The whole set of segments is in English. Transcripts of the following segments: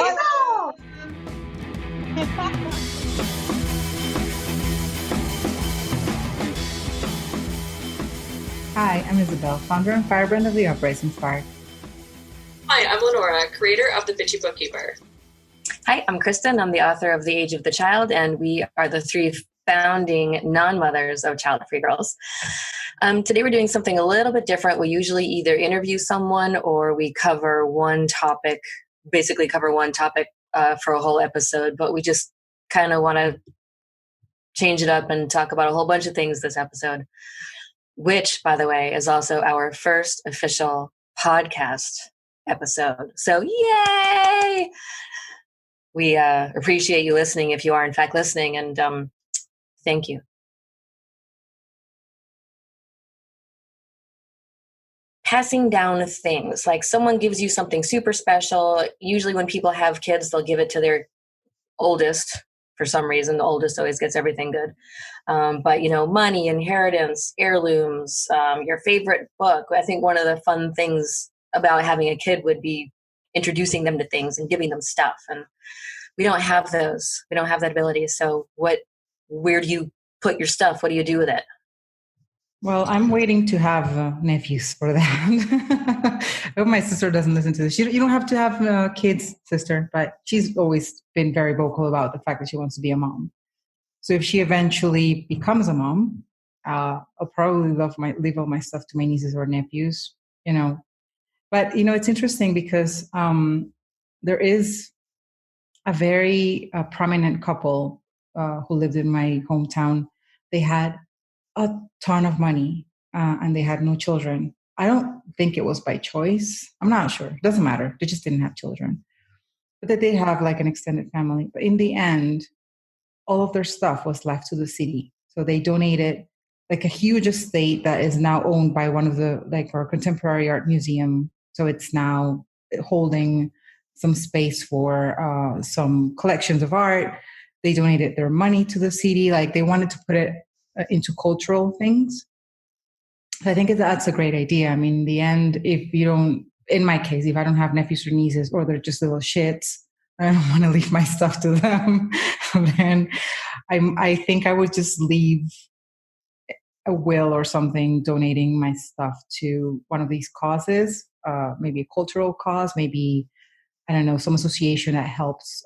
Oh Hi, I'm Isabel, founder and firebrand of the Uprising Spark. Hi, I'm Lenora, creator of The Bitchy Bookkeeper. Hi, I'm Kristen. I'm the author of The Age of the Child, and we are the three founding non-mothers of Childfree Girls. Today we're doing something a little bit different. We usually either interview someone or we cover one topic, for a whole episode, but we just kind of want to change it up and talk about a whole bunch of things this episode, which, by the way, is also our first official podcast episode. So yay! We appreciate you listening if you are in fact listening, and thank you. Passing down things, like someone gives you something super special. Usually when people have kids, they'll give it to their oldest. For some reason, the oldest always gets everything good. But, money, inheritance, heirlooms, your favorite book. I think one of the fun things about having a kid would be introducing them to things and giving them stuff. And we don't have those. We don't have that ability. So where do you put your stuff? What do you do with it? Well, I'm waiting to have nephews for that. I hope my sister doesn't listen to this. You don't have to have kids, sister, but she's always been very vocal about the fact that she wants to be a mom. So if she eventually becomes a mom, I'll probably leave all my stuff to my nieces or nephews, But, it's interesting because there is a very prominent couple who lived in my hometown. They had a ton of money and they had no children. I don't think it was by choice. I'm not sure. It doesn't matter. They just didn't have children. But that they have like an extended family. But in the end, all of their stuff was left to the city. So they donated like a huge estate that is now owned by one of our contemporary art museum. So it's now holding some space for some collections of art. They donated their money to the city. Like they wanted to put it into cultural things. I think that's a great idea. I mean, in the end, in my case, if I don't have nephews or nieces or they're just little shits, I don't want to leave my stuff to them. Then I think I would just leave a will or something donating my stuff to one of these causes, maybe a cultural cause, maybe, I don't know, some association that helps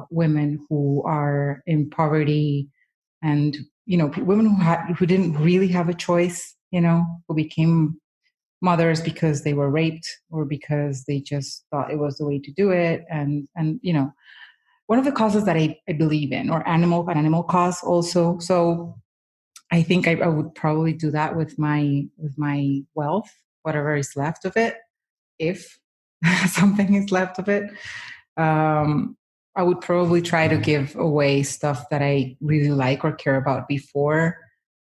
women who are in poverty and, women who didn't really have a choice, who became mothers because they were raped or because they just thought it was the way to do it. And one of the causes that I believe in, or an animal cause also. So I think I would probably do that with my wealth, whatever is left of it, if something is left of it. I would probably try to give away stuff that I really like or care about before.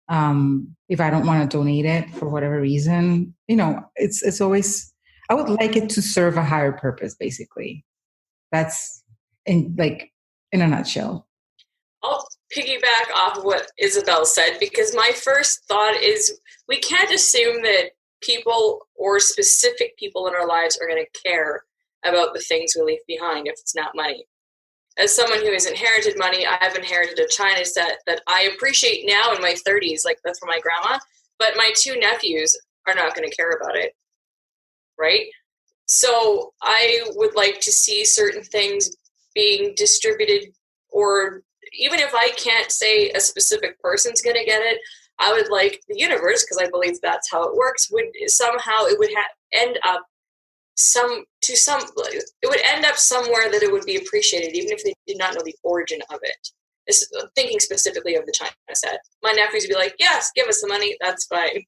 If I don't want to donate it for whatever reason, it's always, I would like it to serve a higher purpose, basically. That's in a nutshell. I'll piggyback off of what Isabel said, because my first thought is we can't assume that people or specific people in our lives are going to care about the things we leave behind if it's not money. As someone who has inherited money, I've inherited a china set that I appreciate now in my 30s, like that's from my grandma, but my two nephews are not going to care about it, right? So I would like to see certain things being distributed, or even if I can't say a specific person's going to get it, I would like the universe, because I believe that's how it works, would somehow it would end up it would end up somewhere that it would be appreciated, even if they did not know the origin of it. Thinking specifically of the china set, my nephews would be like, yes, give us the money, that's fine.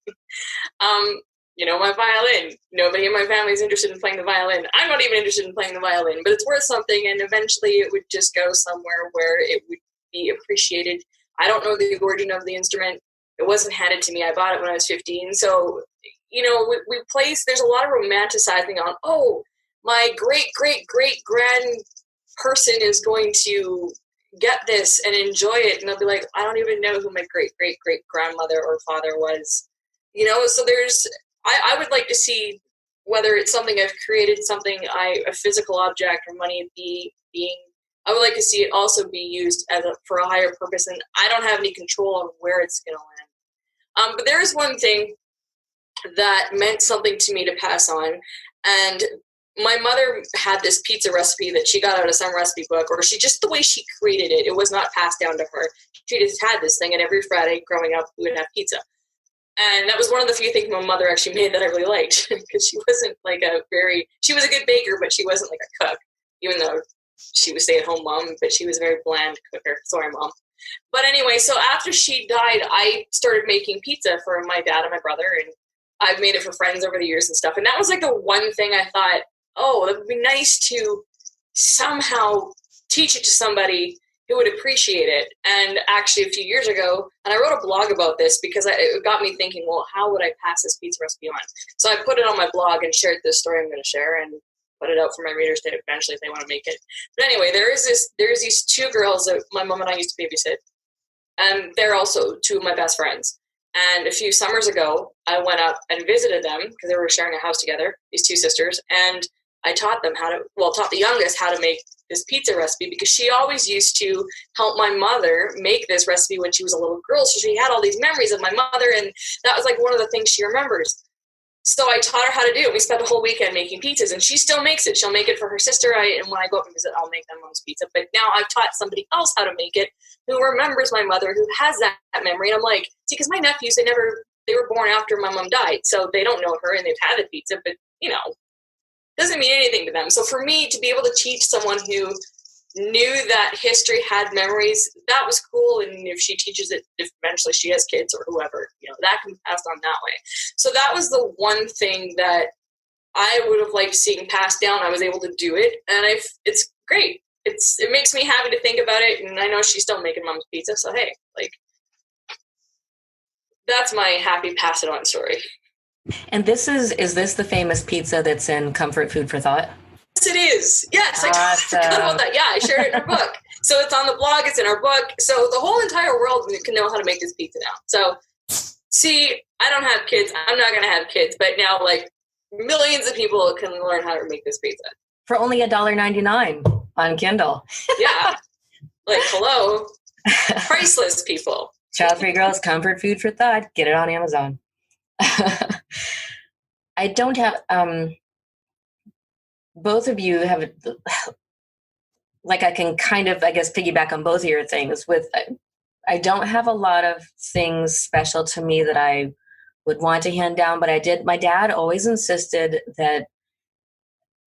My violin, nobody in my family is interested in playing the violin. I'm not even interested in playing the violin, but it's worth something, and eventually it would just go somewhere where it would be appreciated. I don't know the origin of the instrument. It wasn't handed to me. I bought it when I was 15. So, there's a lot of romanticizing on, oh, my great, great, great grand person is going to get this and enjoy it. And they'll be like, I don't even know who my great, great, great grandmother or father was. So I would like to see whether it's something I've created, something a physical object or money being, I would like to see it also be used for a higher purpose, and I don't have any control on where it's going to land. But there is one thing that meant something to me to pass on, and my mother had this pizza recipe that she got out of some recipe book, or the way she created it, it was not passed down to her. She just had this thing, and every Friday growing up, we would have pizza. And that was one of the few things my mother actually made that I really liked, because she wasn't she was a good baker, but she wasn't like a cook, even though she was stay-at-home mom, but she was a very bland cooker. Sorry, Mom. But anyway, so after she died, I started making pizza for my dad and my brother, and I've made it for friends over the years and stuff. And that was like the one thing I thought, oh, it would be nice to somehow teach it to somebody who would appreciate it. And actually a few years ago, and I wrote a blog about this because it got me thinking, well, how would I pass this pizza recipe on? So I put it on my blog and shared this story I'm going to share and put it out for my readers to eventually if they want to make it. But anyway, there's these two girls that my mom and I used to babysit. And they're also two of my best friends. And a few summers ago, I went up and visited them because they were sharing a house together, these two sisters. And I taught the youngest how to make this pizza recipe because she always used to help my mother make this recipe when she was a little girl. So she had all these memories of my mother, and that was like one of the things she remembers. So I taught her how to do it. We spent a whole weekend making pizzas, and she still makes it. She'll make it for her sister, and when I go up and visit, I'll make them mom's pizza. But now I've taught somebody else how to make it who remembers my mother, who has that memory. And I'm like, see, because my nephews, they were born after my mom died, so they don't know her, and they've had the pizza, but, doesn't mean anything to them. So for me to be able to teach someone who knew that history had memories, that was cool. And if she teaches it, if eventually she has kids or whoever, that can be passed on that way. So that was the one thing that I would have liked seeing passed down. I was able to do it, and it's great. It makes me happy to think about it, and I know she's still making mom's pizza, so hey, that's my happy pass it on story. And is this the famous pizza that's in Comfort Food for Thought? Yes, it is. Yes, awesome. I forgot about that. Yeah, I shared it in our book. So it's on the blog, it's in our book. So the whole entire world can know how to make this pizza now. So, see, I don't have kids. I'm not going to have kids. But now, millions of people can learn how to make this pizza. For only $1.99 on Kindle. Yeah. Hello. Priceless, people. Childfree Girls, Comfort Food for Thought. Get it on Amazon. I don't have... both of you have, I can kind of, I guess, piggyback on both of your things. I don't have a lot of things special to me that I would want to hand down, but my dad always insisted that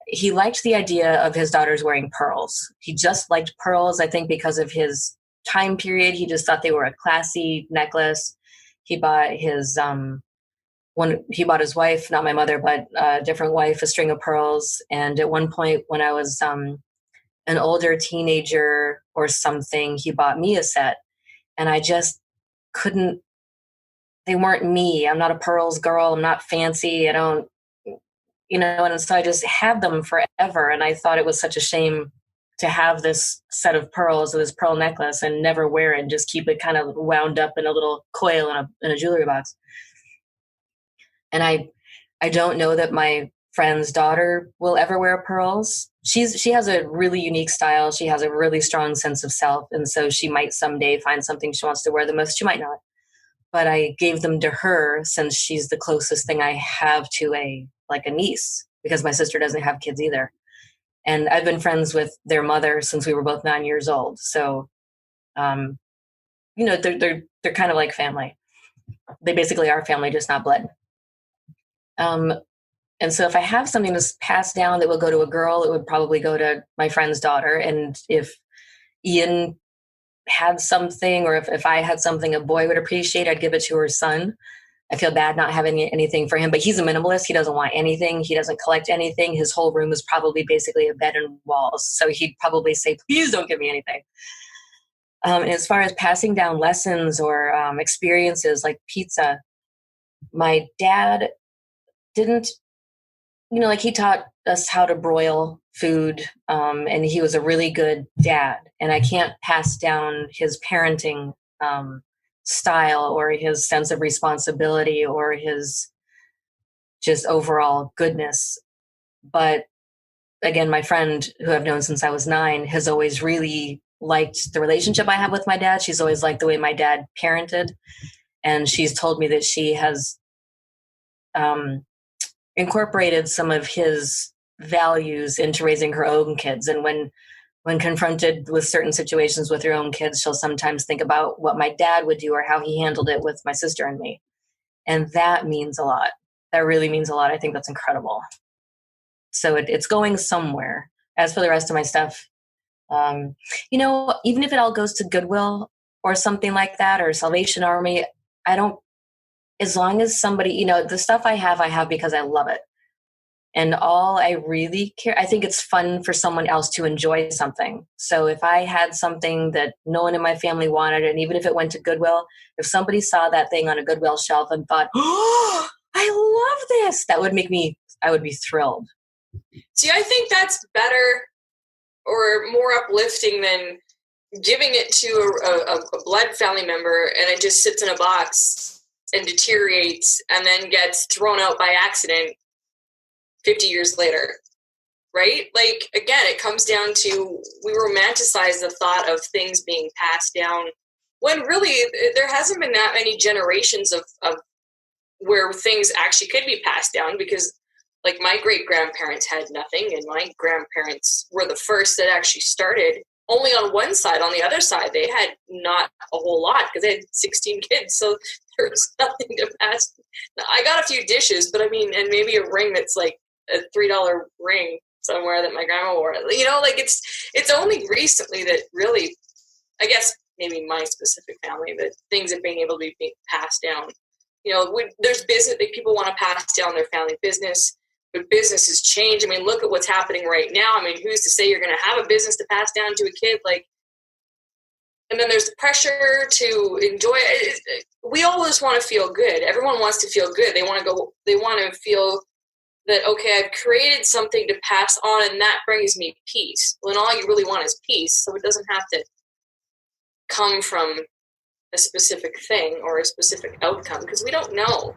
he liked the idea of his daughters wearing pearls. He just liked pearls, I think, because of his time period. He just thought they were a classy necklace. He bought his wife, not my mother, but a different wife, a string of pearls. And at one point when I was an older teenager or something, he bought me a set. And I just couldn't, they weren't me. I'm not a pearls girl. I'm not fancy. I don't, and so I just had them forever. And I thought it was such a shame to have this set of pearls or this pearl necklace and never wear it and just keep it kind of wound up in a little coil in a jewelry box. And I don't know that my friend's daughter will ever wear pearls. She has a really unique style. She has a really strong sense of self. And so she might someday find something she wants to wear the most. She might not. But I gave them to her since she's the closest thing I have to a niece, because my sister doesn't have kids either. And I've been friends with their mother since we were both 9 years old. So, they're kind of like family. They basically are family, just not blood. And so if I have something that's passed down that will go to a girl, it would probably go to my friend's daughter. And if Ian had something, or if I had something a boy would appreciate, I'd give it to her son. I feel bad not having anything for him, but he's a minimalist. He doesn't want anything. He doesn't collect anything. His whole room is probably basically a bed and walls. So he'd probably say, please don't give me anything. And as far as passing down lessons or experiences like pizza, my dad didn't, he taught us how to broil food, and he was a really good dad. And I can't pass down his parenting style or his sense of responsibility or his just overall goodness. But again, my friend who I've known since I was 9 has always really liked the relationship I have with my dad. She's always liked the way my dad parented. And she's told me that she has incorporated some of his values into raising her own kids. And when confronted with certain situations with her own kids, she'll sometimes think about what my dad would do or how he handled it with my sister and me. And that means a lot. That really means a lot. I think that's incredible. So it's going somewhere. As for the rest of my stuff, even if it all goes to Goodwill or something like that, or Salvation Army, as long as somebody, the stuff I have because I love it. And all I really care, I think it's fun for someone else to enjoy something. So if I had something that no one in my family wanted, and even if it went to Goodwill, if somebody saw that thing on a Goodwill shelf and thought, oh, I love this, I would be thrilled. See, I think that's better or more uplifting than giving it to a blood family member and it just sits in a box and deteriorates and then gets thrown out by accident 50 years later, right? Like, again, it comes down to we romanticize the thought of things being passed down when really there hasn't been that many generations of where things actually could be passed down, because like my great-grandparents had nothing and my grandparents were the first that actually started only on one side. On the other side, they had not a whole lot because they had 16 kids, so there was nothing to pass. I got a few dishes, but I mean, and maybe a ring that's like a $3 ring somewhere that my grandma wore. Like it's only recently that really, I guess maybe my specific family, that things are being able to be passed down. There's business that people want to pass down their family business, but businesses change. I mean, look at what's happening right now. I mean, who's to say you're going to have a business to pass down to a kid? And then there's the pressure to enjoy it. We always want to feel good. Everyone wants to feel good. They want to feel that, okay, I've created something to pass on and that brings me peace. When all you really want is peace. So it doesn't have to come from a specific thing or a specific outcome, because we don't know.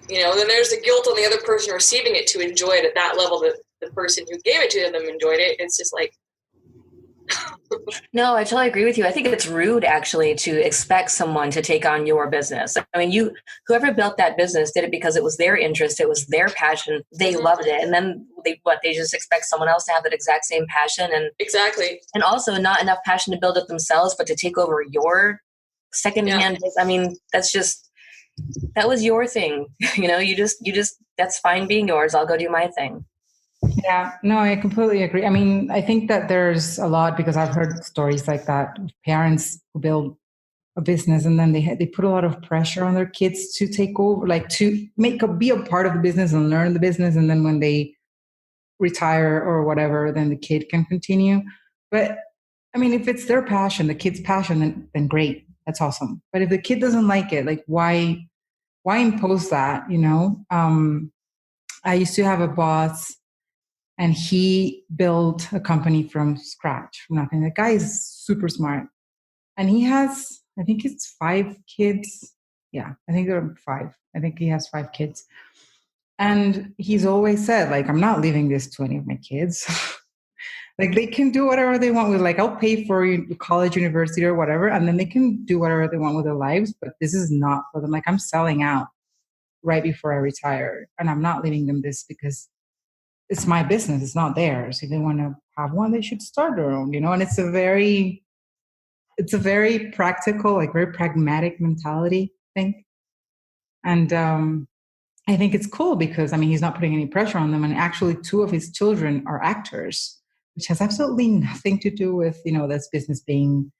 Then there's the guilt on the other person receiving it to enjoy it at that level that the person who gave it to them enjoyed it. It's just like... No, I totally agree with you. I think it's rude, actually, to expect someone to take on your business. I mean, whoever built that business did it because it was their interest. It was their passion. They loved it. And then they just expect someone else to have that exact same passion. And exactly. And also not enough passion to build it themselves, but to take over your secondhand. Yeah. I mean, that was your thing. You just, that's fine being yours. I'll go do my thing. Yeah, no, I completely agree. I mean, I think that there's a lot, because I've heard stories like that, parents who build a business and then they put a lot of pressure on their kids to take over, like to be a part of the business and learn the business. And then when they retire or whatever, then the kid can continue. But I mean, if it's their passion, the kid's passion, then great. That's awesome. But if the kid doesn't like it, like why impose that? I used to have a boss, and he built a company from scratch, from nothing. The guy is super smart. And he has, I think it's 5 kids. Yeah, I think there are 5. I think he has 5 kids. And he's always said, like, I'm not leaving this to any of my kids. Like, they can do whatever they want with, like, I'll pay for college, university, or whatever. And then they can do whatever they want with their lives. But this is not for them. Like, I'm selling out right before I retire. And I'm not leaving them this because it's my business. It's not theirs. If they want to have one, they should start their own, and it's a very practical, like very pragmatic mentality thing. And I think it's cool because, I mean, he's not putting any pressure on them. And actually 2 of his children are actors, which has absolutely nothing to do with, this business being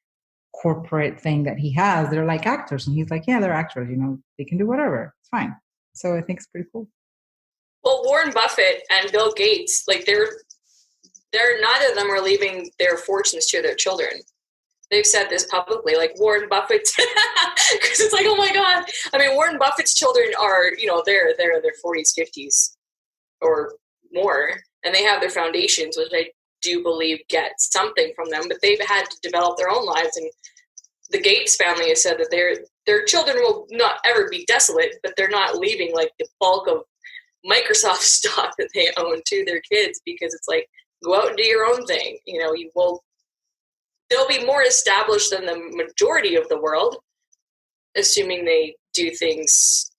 corporate thing that he has. They're like actors. And he's like, yeah, they're actors, they can do whatever. It's fine. So I think it's pretty cool. Well, Warren Buffett and Bill Gates, like they're neither of them are leaving their fortunes to their children. They've said this publicly, like Warren Buffett's, because it's like, oh my God. I mean, Warren Buffett's children are, they're in their 40s, 50s or more, and they have their foundations, which I do believe get something from them, but they've had to develop their own lives. And the Gates family has said that their children will not ever be desolate, but they're not leaving like the bulk of Microsoft stock that they own to their kids, because it's like, go out and do your own thing. They'll be more established than the majority of the world, assuming they do things,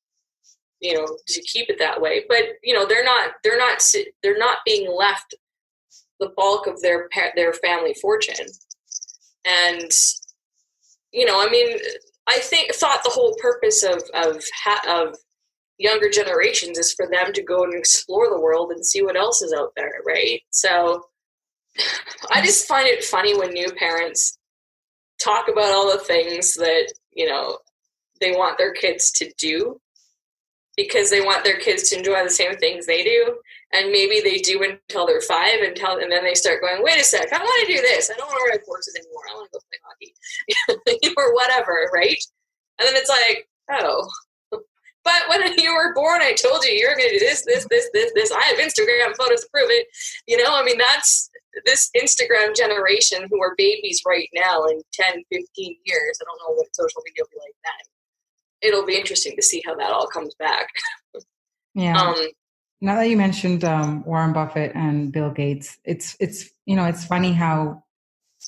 to keep it that way. But they're not being left the bulk of their family fortune. And I thought the whole purpose of younger generations is for them to go and explore the world and see what else is out there, right? So I just find it funny when new parents talk about all the things that they want their kids to do, because they want their kids to enjoy the same things they do. And maybe they do until they're 5, and then they start going, wait a sec, I want to do this. I don't want to ride horses anymore. I want to go play hockey or whatever, right? And then it's like, oh, but when you were born, I told you you're going to do this. I have Instagram photos to prove it. That's this Instagram generation who are babies right now in 10, 15 years. I don't know what social media will be like then. It'll be interesting to see how that all comes back. Yeah. Now that you mentioned Warren Buffett and Bill Gates, it's funny how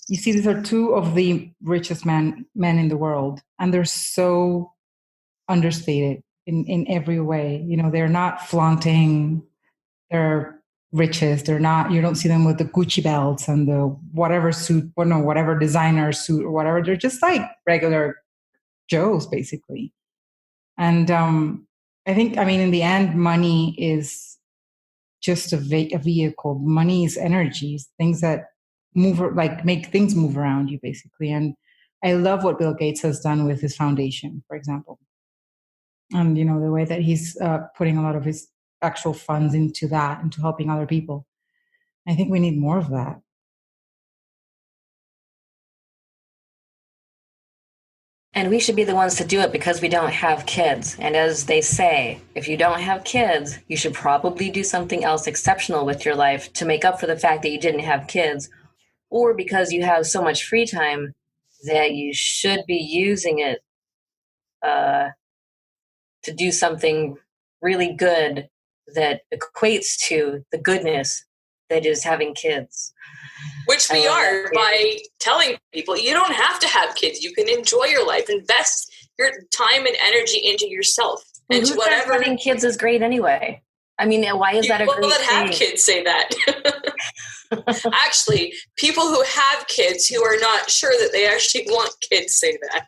you see these are two of the richest men in the world, and they're so understated in every way. They're not flaunting their riches. They're not. You don't see them with the Gucci belts and the whatever suit, or no, whatever designer suit or whatever. They're just like regular Joes, basically. And I think, in the end, money is just a vehicle. Money is energies, things that move, like make things move around you, basically. And I love what Bill Gates has done with his foundation, for example. And, the way that he's putting a lot of his actual funds into helping other people. I think we need more of that. And we should be the ones to do it because we don't have kids. And as they say, if you don't have kids, you should probably do something else exceptional with your life to make up for the fact that you didn't have kids, or because you have so much free time that you should be using it to do something really good that equates to the goodness that is having kids. Which we are by telling people you don't have to have kids. You can enjoy your life, invest your time and energy into yourself. And to whatever. Having kids is great anyway. Why is that a great thing? People that have kids say that. Actually, people who have kids who are not sure that they actually want kids say that.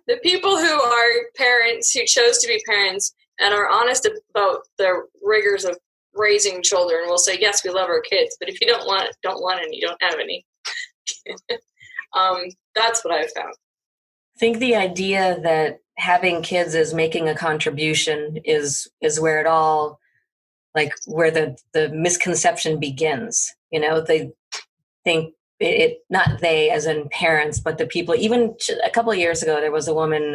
The people who are parents, who chose to be parents and are honest about the rigors of raising children, will say, yes, we love our kids, but if you don't want any, you don't have any. That's what I've found. I think the idea that having kids is making a contribution is where it all, like, where the misconception begins. They think it, not they as in parents, but the people. Even a couple of years ago, there was a woman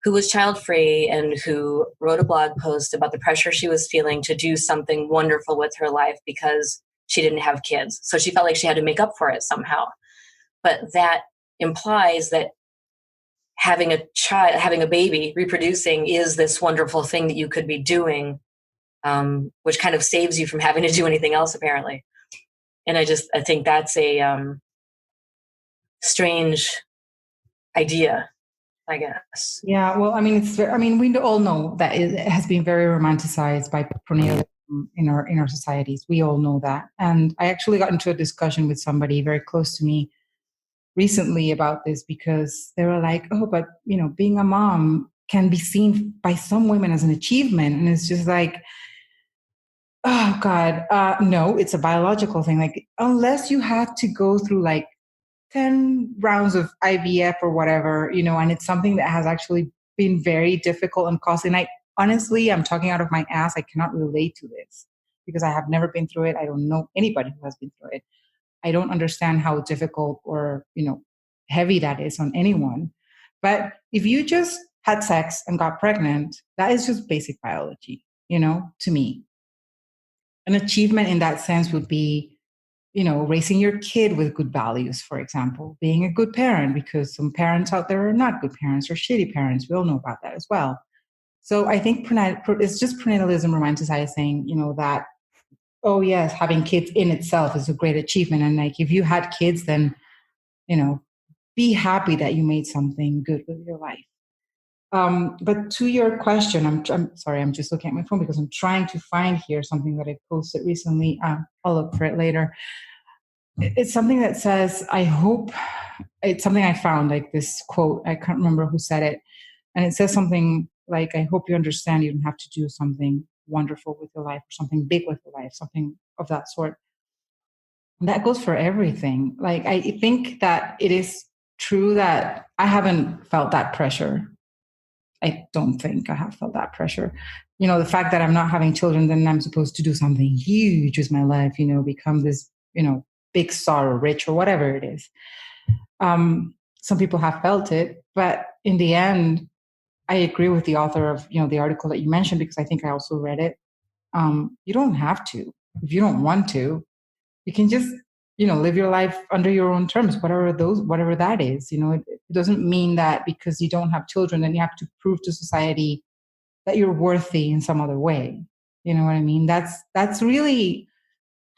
who was child-free and who wrote a blog post about the pressure she was feeling to do something wonderful with her life because she didn't have kids. So she felt like she had to make up for it somehow. But that implies that having a child, having a baby, reproducing is this wonderful thing that you could be doing, which kind of saves you from having to do anything else, apparently. And I think that's a strange idea, I guess. Yeah, well, we all know that it has been very romanticized by pronatalism in our societies. We all know that. And I actually got into a discussion with somebody very close to me recently about this, because they were like, oh, but, being a mom can be seen by some women as an achievement. And it's just like, oh, God, no, it's a biological thing. Like, unless you had to go through 10 rounds of IVF or whatever, and it's something that has actually been very difficult and costly. And I'm talking out of my ass. I cannot relate to this because I have never been through it. I don't know anybody who has been through it. I don't understand how difficult or, heavy that is on anyone. But if you just had sex and got pregnant, that is just basic biology, to me. An achievement in that sense would be, raising your kid with good values, for example, being a good parent, because some parents out there are not good parents or shitty parents. We all know about that as well. So I think it's just prenatalism romanticizing, that, oh yes, having kids in itself is a great achievement. And like, if you had kids, then, be happy that you made something good with your life. But to your question, I'm sorry, I'm just looking at my phone because I'm trying to find here something that I posted recently. I'll look for it later. It's something that says, I hope, it's something I found, like this quote, I can't remember who said it. And it says something like, I hope you understand you don't have to do something wonderful with your life or something big with your life, something of that sort. And that goes for everything. Like, I think that it is true that I haven't felt that pressure. I don't think I have felt that pressure. The fact that I'm not having children, then I'm supposed to do something huge with my life, become this, big star or rich or whatever it is. Some people have felt it, but in the end, I agree with the author of, the article that you mentioned, because I think I also read it. You don't have to. If you don't want to, you can just, live your life under your own terms, whatever that is. It doesn't mean that because you don't have children, then you have to prove to society that you're worthy in some other way. You know what I mean? That's really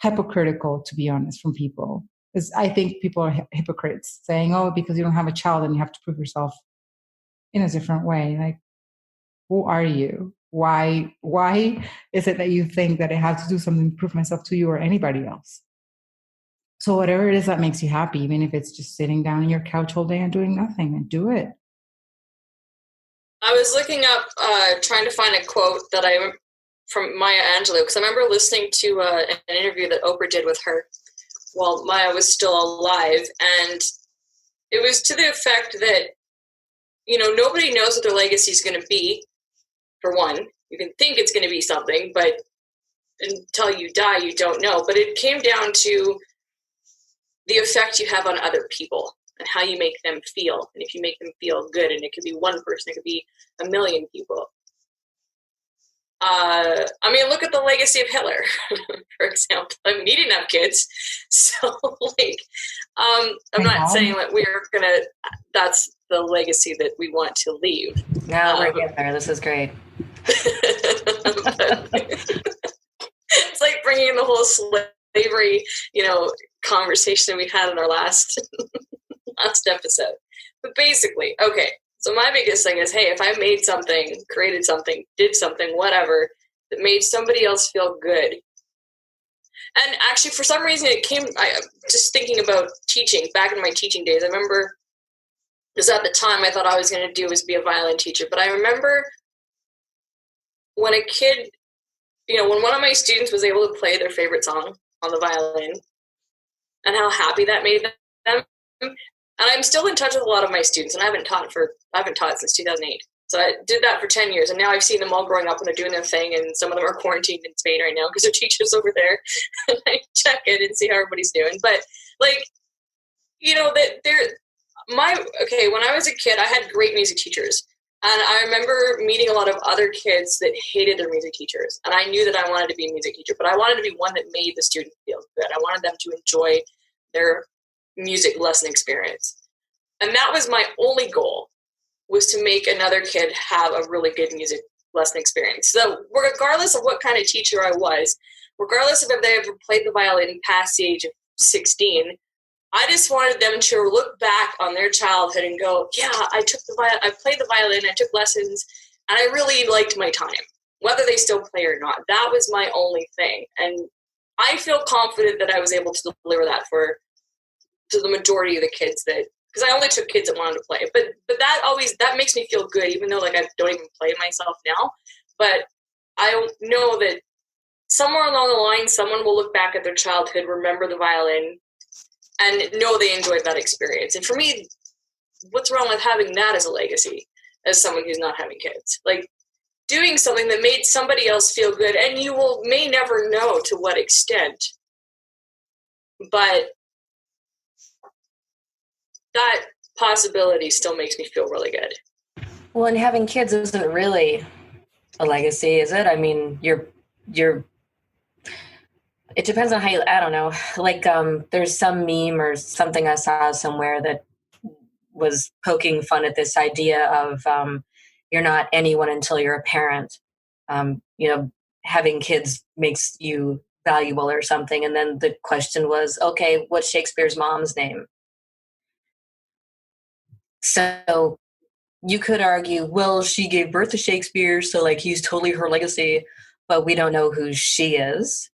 hypocritical, to be honest, from people. Because I think people are hypocrites saying, oh, because you don't have a child, then you have to prove yourself in a different way. Like, who are you? Why is it that you think that I have to do something to prove myself to you or anybody else? So whatever it is that makes you happy, even if it's just sitting down on your couch all day and doing nothing, and do it. I was looking up, trying to find a quote from Maya Angelou, because I remember listening to an interview that Oprah did with her while Maya was still alive, and it was to the effect that, nobody knows what their legacy is going to be, for one. You can think it's going to be something, but until you die, you don't know. But it came down to the effect you have on other people and how you make them feel. And if you make them feel good, and it could be one person, it could be a million people. Look at the legacy of Hitler, for example. He didn't have kids. So, I'm not saying that that's the legacy that we want to leave. No, we're getting there. This is great. It's like bringing in the whole slavery, conversation we had in our last episode. But basically, okay, so my biggest thing is, hey, if I made something, created something, did something, whatever, that made somebody else feel good. And actually, for some reason, just thinking about teaching, back in my teaching days, I remember, because at the time I thought I was going to do was be a violin teacher, but I remember when a kid, when one of my students was able to play their favorite song on the violin, and how happy that made them. And I'm still in touch with a lot of my students, and I haven't taught since 2008. So I did that for 10 years, and now I've seen them all growing up and they're doing their thing, and some of them are quarantined in Spain right now because they're teachers over there. And I check it and see how everybody's doing. But when I was a kid, I had great music teachers. And I remember meeting a lot of other kids that hated their music teachers. And I knew that I wanted to be a music teacher, but I wanted to be one that made the student feel good. I wanted them to enjoy their music lesson experience. And that was my only goal, was to make another kid have a really good music lesson experience. So regardless of what kind of teacher I was, regardless of if they ever played the violin past the age of 16, I just wanted them to look back on their childhood and go, yeah, I played the violin, I took lessons, and I really liked my time, whether they still play or not. That was my only thing. And I feel confident that I was able to deliver that to the majority of the kids because I only took kids that wanted to play. But that makes me feel good, even though I don't even play myself now. But I know that somewhere along the line, someone will look back at their childhood, remember the violin, and know they enjoyed that experience. And for me, what's wrong with having that as a legacy, as someone who's not having kids? Doing something that made somebody else feel good, and you may never know to what extent, but that possibility still makes me feel really good. Well, and having kids isn't really a legacy, is it? I mean, it depends on how I don't know, there's some meme or something I saw somewhere that was poking fun at this idea of you're not anyone until you're a parent. Having kids makes you valuable or something. And then the question was, okay, what's Shakespeare's mom's name? So you could argue, well, she gave birth to Shakespeare, so like he's totally her legacy, but we don't know who she is.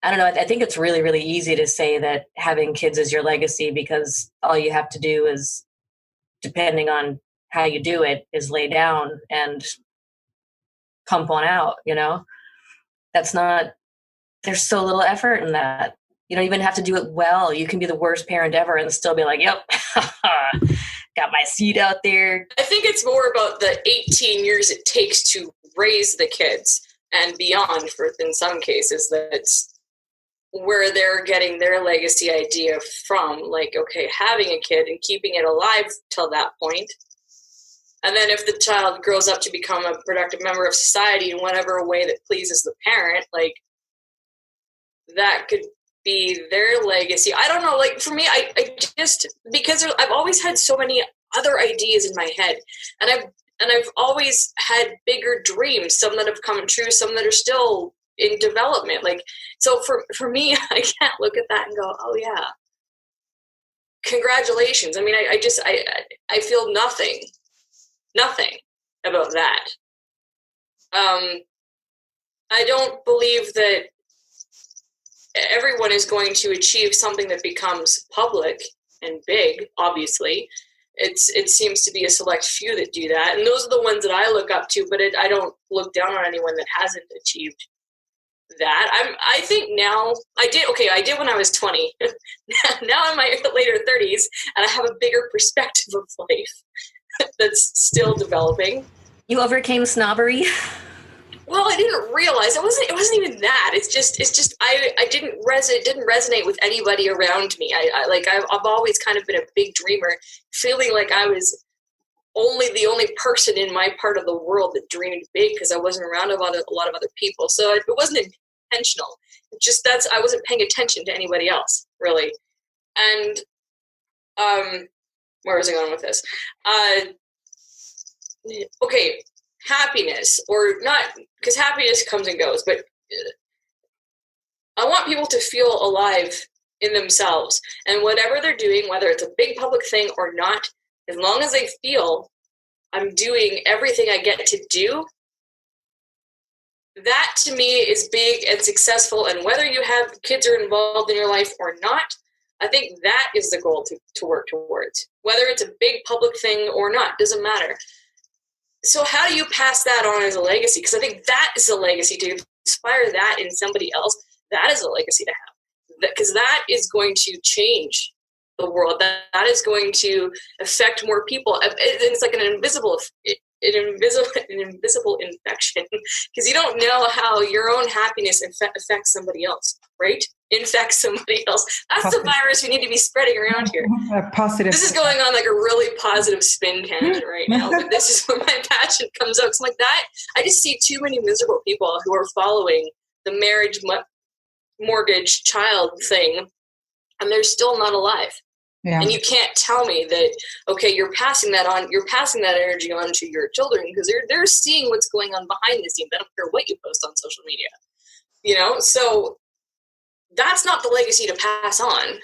I don't know. I think it's really, really easy to say that having kids is your legacy because all you have to do is, depending on how you do it, is lay down and pump one out, That's not, there's so little effort in that. You don't even have to do it well. You can be the worst parent ever and still be like, yep, got my seed out there. I think it's more about the 18 years it takes to raise the kids and beyond, in some cases, that's where they're getting their legacy idea from. Like, okay, having a kid and keeping it alive till that point. And then if the child grows up to become a productive member of society in whatever way that pleases the parent, like, that could be their legacy. I don't know. Like, for me, I just, because I've always had so many other ideas in my head, and I've always had bigger dreams, some that have come true, some that are still in development. Like, so for me, I can't look at that and go, oh yeah, congratulations. I mean, I feel nothing about that. I don't believe that everyone is going to achieve something that becomes public and big. Obviously, it seems to be a select few that do that, and those are the ones that I look up to. But I don't look down on anyone that hasn't achieved that. I think now I did when I was 20. Now in my later 30s, and I have a bigger perspective of life that's still developing. You overcame snobbery. Well, I didn't realize it wasn't even that. It's just I didn't resonate with anybody around me. I've always kind of been a big dreamer, feeling like I was the only person in my part of the world that dreamed big because I wasn't around a lot of other people. So it wasn't intentional. I wasn't paying attention to anybody else, really. And where was I going with this? Okay, happiness, or not, because happiness comes and goes, but I want people to feel alive in themselves, and whatever they're doing, whether it's a big public thing or not, as long as they feel I'm doing everything I get to do, that to me is big and successful. And whether you have kids are involved in your life or not, I think that is the goal to work towards. Whether it's a big public thing or not, doesn't matter. So how do you pass that on as a legacy? Because I think that is a legacy, to inspire that in somebody else. That is a legacy to have, because that is going to change the world. That is going to affect more people. It's like an invisible infection, because you don't know how your own happiness affects somebody else, right? Infects somebody else. That's the virus we need to be spreading around here. Positive. This is going on like a really positive spin tangent right now, but this is where my passion comes out. It's like that. I just see too many miserable people who are following the marriage, mortgage, child thing, and they're still not alive. Yeah. And you can't tell me that, okay, you're passing that energy on to your children, because they're seeing what's going on behind the scenes. I don't care what you post on social media, so that's not the legacy to pass on.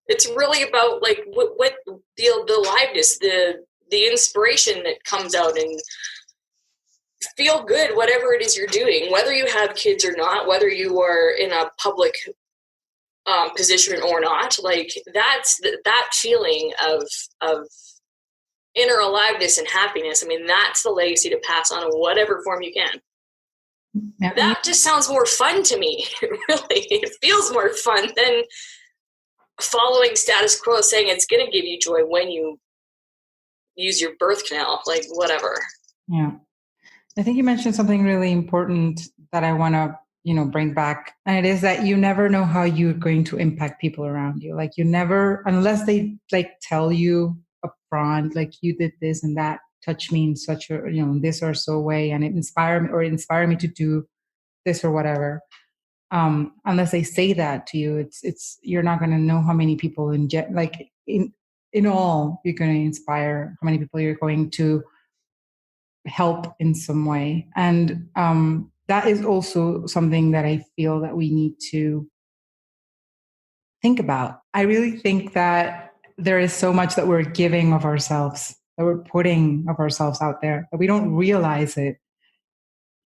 It's really about like what the aliveness, the inspiration that comes out, and feel good, whatever it is you're doing, whether you have kids or not, whether you are in a public position or not. Like, that's that feeling of inner aliveness and happiness. I mean, that's the legacy to pass on in whatever form you can. Yeah. That just sounds more fun to me. Really, it feels more fun than following status quo, saying it's going to give you joy when you use your birth canal, like whatever. Yeah, I think you mentioned something really important that I want to bring back, and it is that you never know how you're going to impact people around you. Like, you never, unless they like tell you up front, like, you did this and that touched me in such a this or so way, and it inspired me to do this or whatever. Unless they say that to you, it's you're not going to know how many people in all you're going to inspire, how many people you're going to help in some way. And that is also something that I feel that we need to think about. I really think that there is so much that we're giving of ourselves, that we're putting of ourselves out there, that we don't realize it,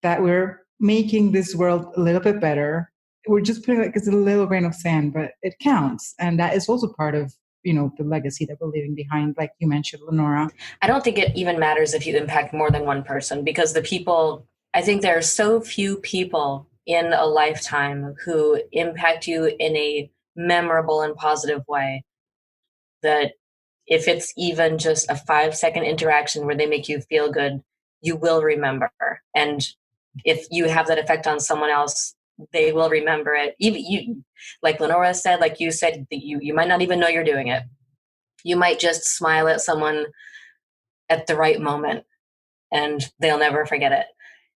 that we're making this world a little bit better. We're just putting like it's a little grain of sand, but it counts. And that is also part of, the legacy that we're leaving behind, like you mentioned, Lenora. I don't think it even matters if you impact more than one person, because I think there are so few people in a lifetime who impact you in a memorable and positive way that if it's even just a 5-second interaction where they make you feel good, you will remember. And if you have that effect on someone else, they will remember it. Even you, like Lenora said, like you said, you might not even know you're doing it. You might just smile at someone at the right moment and they'll never forget it.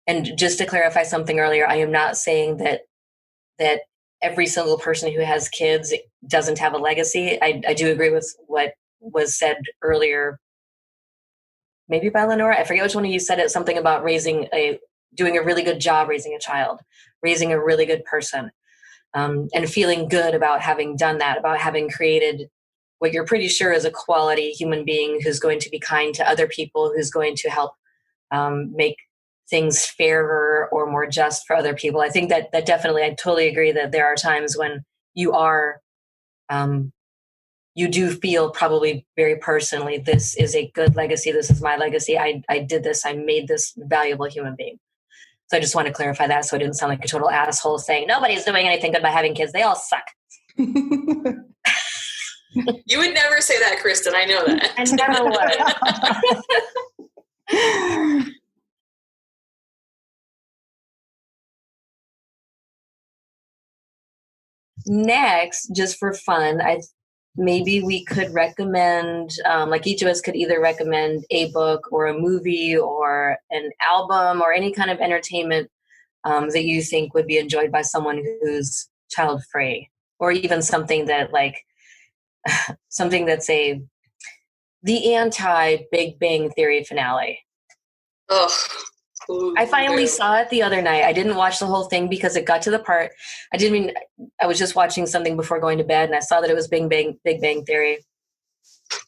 And just to clarify something earlier, I am not saying that every single person who has kids doesn't have a legacy. I do agree with what was said earlier, maybe by Lenora. I forget which one of you said it, something about doing a really good job raising a child, raising a really good person, and feeling good about having done that, about having created what you're pretty sure is a quality human being who's going to be kind to other people, who's going to help make things fairer or more just for other people. I think that definitely, I totally agree that there are times when you do feel probably very personally, this is a good legacy. This is my legacy. I did this. I made this valuable human being. So I just want to clarify that so I didn't sound like a total asshole saying nobody's doing anything good by having kids. They all suck. You would never say that, Kristen. I know that. I never would. Next, just for fun, maybe we could recommend, like each of us could either recommend a book or a movie or an album or any kind of entertainment that you think would be enjoyed by someone who's child-free, or even something that something that's the anti-Big Bang Theory finale. Ugh. Ooh, I finally saw it the other night. I didn't watch the whole thing because it got to the part I was just watching something before going to bed and I saw that it was Big Bang Theory.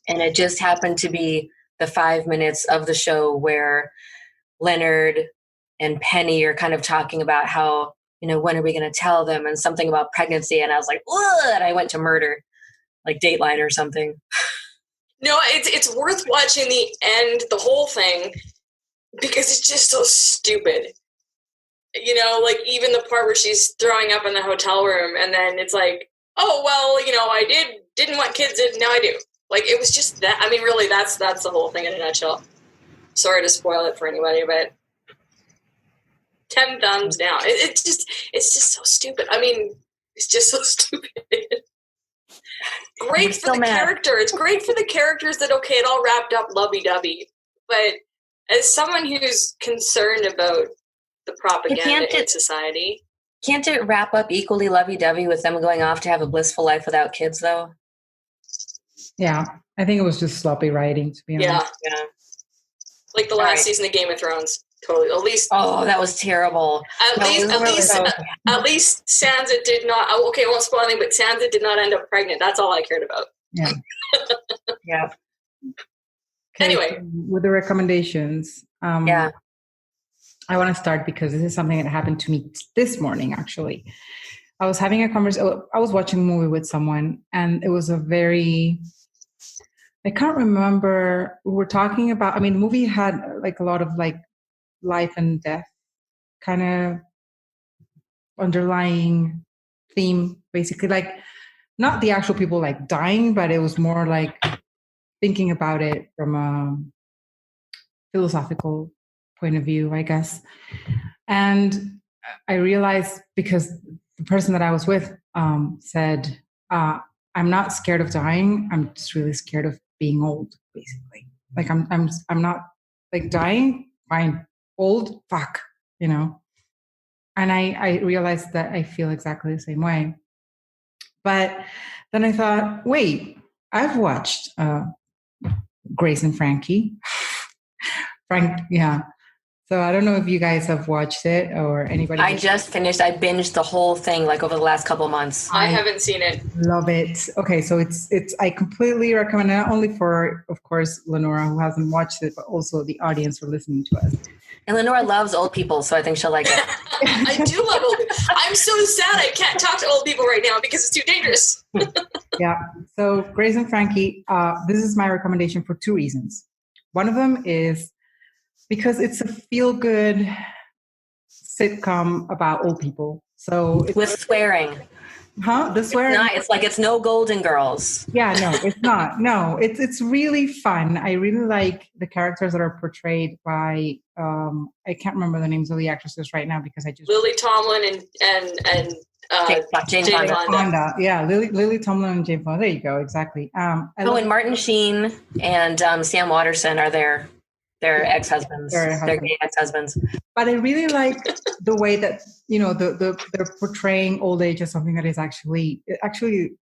And it just happened to be the 5 minutes of the show where Leonard and Penny are kind of talking about how, when are we going to tell them, and something about pregnancy. And I was like, ugh, and I went to murder, like Dateline or something. No, it's worth watching the whole thing, because it's just so stupid. Even the part where she's throwing up in the hotel room and then it's like, oh, well, I didn't want kids, and now I do. It was just that. I mean, really, that's the whole thing in a nutshell. Sorry to spoil it for anybody, but 10 thumbs down. It's just so stupid. I mean, it's just so stupid. Great for the character. It's great for the characters that, okay, it all wrapped up lovey-dovey. But as someone who's concerned about the propaganda in society. Can't it wrap up equally lovey-dovey with them going off to have a blissful life without kids, though? Yeah, I think it was just sloppy writing, to be honest. Yeah. Like the last season of Game of Thrones. Totally. At least. Oh, that was terrible. At least Sansa did not. Okay, I won't spoil anything, but Sansa did not end up pregnant. That's all I cared about. Yeah. Yeah. Okay, anyway, with the recommendations. Yeah. I want to start because this is something that happened to me this morning, actually. I was having a conversation. I was watching a movie with someone, and it was I can't remember. We were talking about, the movie had a lot of life and death kind of underlying theme, basically. Not the actual people dying, but it was more thinking about it from a philosophical point of view, I guess. And I realized, because the person that I was with said, I'm not scared of dying. I'm just really scared of being old, basically. I'm not dying, fine. Old, fuck, And I realized that I feel exactly the same way. But then I thought, wait, I've watched Grace and Frankie. Yeah. So I don't know if you guys have watched it or anybody. I just finished. I binged the whole thing like over the last couple of months. I haven't seen it. Love it. Okay, so it's I completely recommend it, not only for, of course, Lenora, who hasn't watched it, but also the audience for listening to us. And Lenora loves old people, so I think she'll like it. I do love old people. I'm so sad I can't talk to old people right now because it's too dangerous. Yeah. So Grace and Frankie, this is my recommendation for 2 reasons. One of them is because it's a feel-good sitcom about old people. So with swearing. The swearing. It's no Golden Girls. Yeah, no, it's not. No, it's really fun. I really like the characters that are portrayed by I can't remember the names of the actresses right now because I just Lily Tomlin and Jane Fonda. Yeah, Lily Tomlin and Jane Fonda. There you go. Exactly. And Martin Sheen and Sam Waterston are their ex-husbands. Their gay ex-husbands. But I really like the way that, they're portraying old age as something that is actually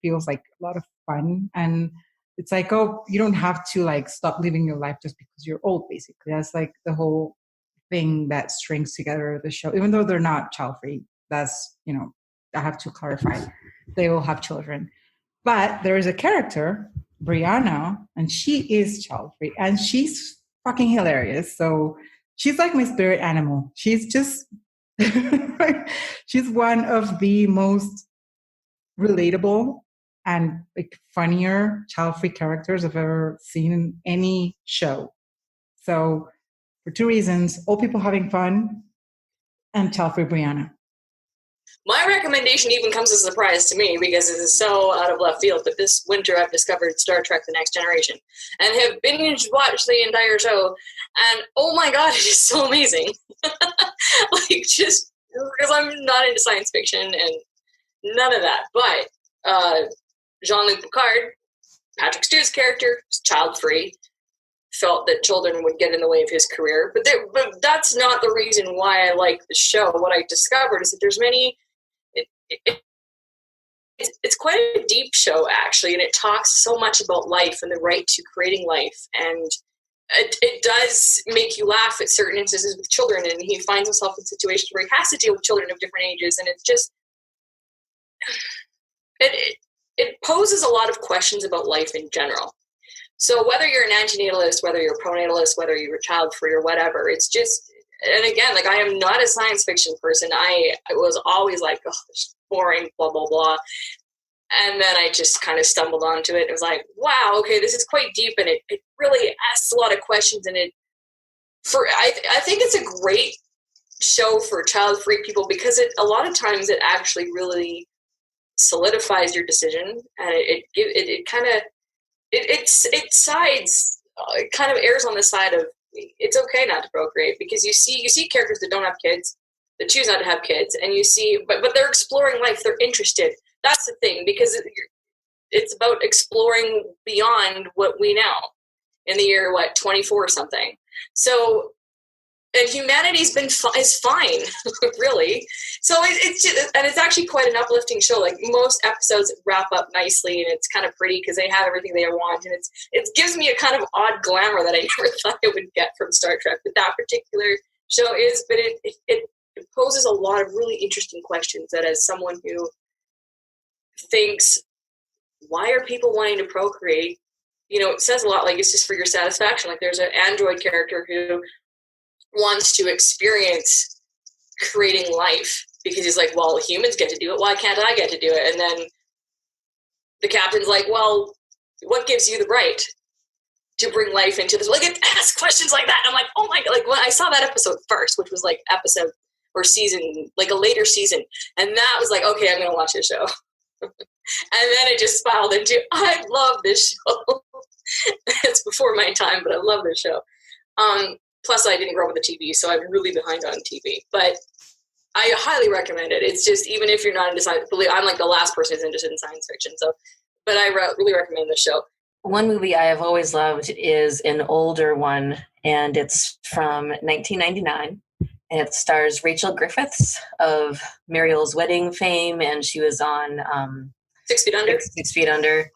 feels like a lot of fun. And it's like, oh, you don't have to like stop living your life just because you're old, basically. That's like the whole thing that strings together the show, even though they're not child-free. That's, I have to clarify. They will have children. But there is a character, Brianna, and she is child-free. And she's fucking hilarious. So she's like my spirit animal. She's just, she's one of the most relatable and like funnier child-free characters I've ever seen in any show. So for 2 reasons, old people having fun and child-free Brianna. My recommendation even comes as a surprise to me because it is so out of left field. But this winter I've discovered Star Trek The Next Generation and have binge watched the entire show. And oh my God, it is so amazing. Just because I'm not into science fiction and none of that. But Jean-Luc Picard, Patrick Stewart's character, is child-free, felt that children would get in the way of his career. But that's not the reason why I like the show. What I discovered is that there's many... It's quite a deep show, actually, and it talks so much about life and the right to creating life. And it does make you laugh at certain instances with children, and he finds himself in situations where he has to deal with children of different ages, and it's just... It poses a lot of questions about life in general. So whether you're an antinatalist, whether you're a pronatalist, whether you're child-free or whatever, it's just... And again, like, I am not a science fiction person. I was always like, oh, it's boring, blah, blah, blah. And then I just kind of stumbled onto it. It was like, wow, okay, this is quite deep, and it really asks a lot of questions. And I think it's a great show for child-free people because a lot of times it actually really solidifies your decision, and it kind of errs on the side of it's okay not to procreate, because you see characters that don't have kids, that choose not to have kids, and you see, but they're exploring life, they're interested. That's the thing, because it's about exploring beyond what we know in the year 24 or something. So, and humanity's is fine, really. So it's actually quite an uplifting show. Like, most episodes wrap up nicely, and it's kind of pretty because they have everything they want, and it gives me a kind of odd glamour that I never thought I would get from Star Trek. But that particular show is, but it poses a lot of really interesting questions that, as someone who thinks, why are people wanting to procreate? It says a lot, like, it's just for your satisfaction. Like, there's an android character who wants to experience creating life because he's like, well, humans get to do it, why can't I get to do it? And then the captain's like, well, what gives you the right to bring life into this? Like, it asks questions like that. And I'm like, oh my God. Like, when I saw that episode first, which was like episode or season, like a later season, and that was like, okay, I'm gonna watch this show. And then it just spiraled into, I love this show. It's before my time, but I love this show. Plus, I didn't grow up with a TV, so I'm really behind on TV. But I highly recommend it. It's just, even if you're not into science, I'm like the last person who's interested in science fiction. So, but I really recommend this show. One movie I have always loved is an older one, and it's from 1999. It stars Rachel Griffiths of Muriel's Wedding fame, and she was on 6 Feet Under. 6 Feet Under.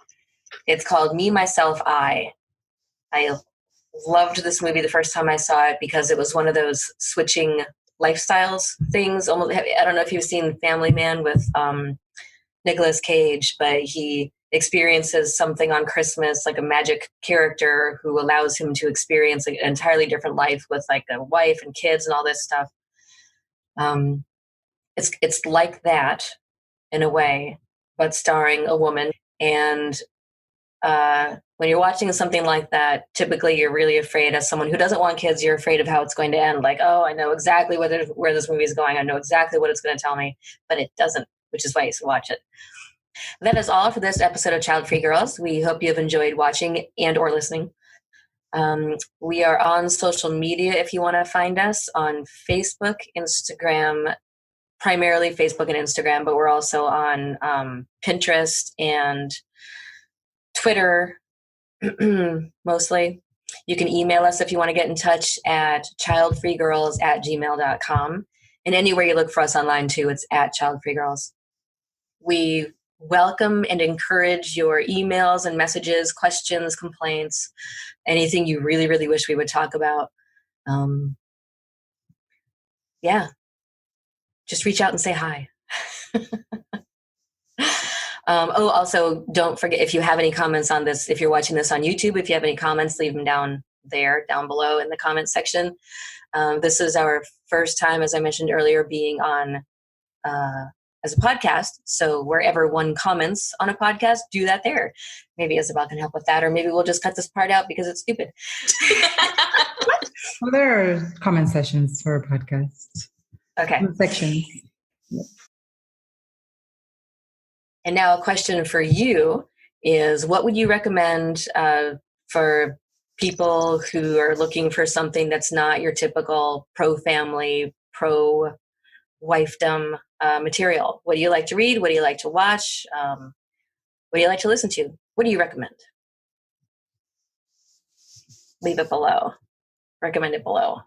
It's called Me, Myself, I loved this movie the first time I saw it because it was one of those switching lifestyles things. Almost, I don't know if you've seen Family Man with Nicolas Cage, but he experiences something on Christmas, like a magic character who allows him to experience an entirely different life with like a wife and kids and all this stuff. It's like that in a way, but starring a woman. And when you're watching something like that, typically you're really afraid, as someone who doesn't want kids, you're afraid of how it's going to end. Like, oh, I know exactly where this movie is going. I know exactly what it's going to tell me, but it doesn't, which is why you should watch it. That is all for this episode of Childfree Girls. We hope you have enjoyed watching and or listening. We are on social media if you want to find us on Facebook, Instagram, primarily Facebook and Instagram, but we're also on Pinterest and Twitter, mostly. You can email us if you want to get in touch at childfreegirls@gmail.com. And anywhere you look for us online too, it's at childfreegirls. We welcome and encourage your emails and messages, questions, complaints, anything you really, really wish we would talk about. Yeah. Just reach out and say hi. Also, don't forget, if you have any comments on this, if you're watching this on YouTube, if you have any comments, leave them down below in the comments section. This is our first time, as I mentioned earlier, being on as a podcast. So wherever one comments on a podcast, do that there. Maybe Isabel can help with that, or maybe we'll just cut this part out because it's stupid. Well, there are comment sessions for a podcast. Okay. Sections. Yep. And now a question for you is, what would you recommend for people who are looking for something that's not your typical pro-family, pro-wifedom material? What do you like to read? What do you like to watch? What do you like to listen to? What do you recommend? Leave it below. Recommend it below.